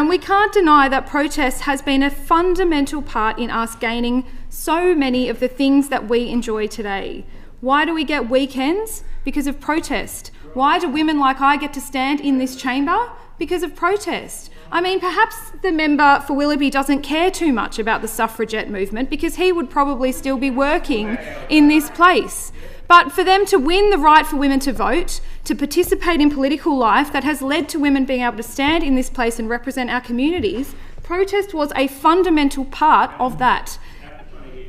And we can't deny that protest has been a fundamental part in us gaining so many of the things that we enjoy today. Why do we get weekends? Because of protest. Why do women like I get to stand in this chamber? Because of protest. I mean, perhaps the member for Willoughby doesn't care too much about the suffragette movement because he would probably still be working in this place. But for them to win the right for women to vote, to participate in political life that has led to women being able to stand in this place and represent our communities, protest was a fundamental part of that.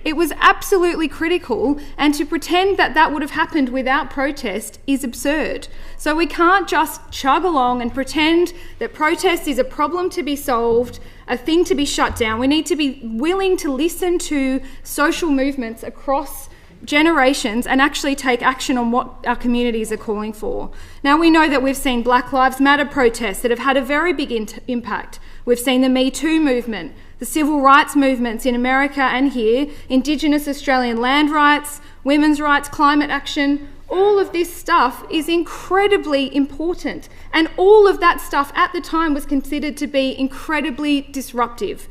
It was absolutely critical, and to pretend that that would have happened without protest is absurd. So we can't just chug along and pretend that protest is a problem to be solved, a thing to be shut down. We need to be willing to listen to social movements across generations and actually take action on what our communities are calling for. Now, we know that we've seen Black Lives Matter protests that have had a very big impact. We've seen the Me Too movement, the civil rights movements in America and here, Indigenous Australian land rights, women's rights, climate action. All of this stuff is incredibly important, and all of that stuff at the time was considered to be incredibly disruptive.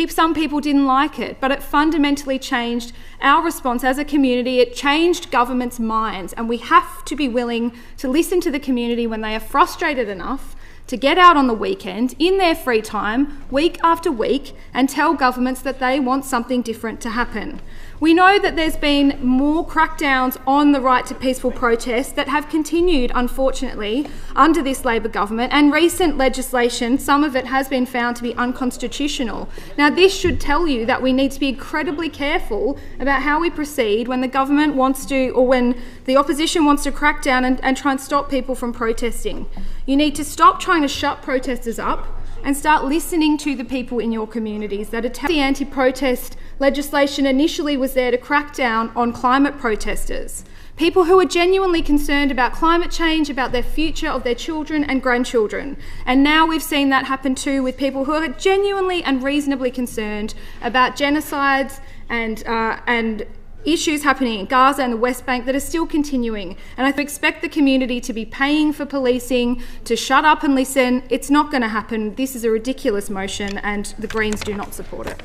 Some people didn't like it, but it fundamentally changed our response as a community. It changed governments' minds, and we have to be willing to listen to the community when they are frustrated enough to get out on the weekend, in their free time, week after week, and tell governments that they want something different to happen. We know that there's been more crackdowns on the right to peaceful protest that have continued, unfortunately, under this Labor government, and recent legislation, some of it has been found to be unconstitutional. Now, this should tell you that we need to be incredibly careful about how we proceed when the government wants to, or when the opposition wants to crack down and try and stop people from protesting. You need to stop trying to shut protesters up and start listening to the people in your communities. That the anti-protest legislation initially was there to crack down on climate protesters, people who are genuinely concerned about climate change, about their future of their children and grandchildren. And now we've seen that happen too with people who are genuinely and reasonably concerned about genocides and issues happening in Gaza and the West Bank that are still continuing. And I expect the community to be paying for policing, to shut up and listen. It's not going to happen. This is a ridiculous motion, and the Greens do not support it.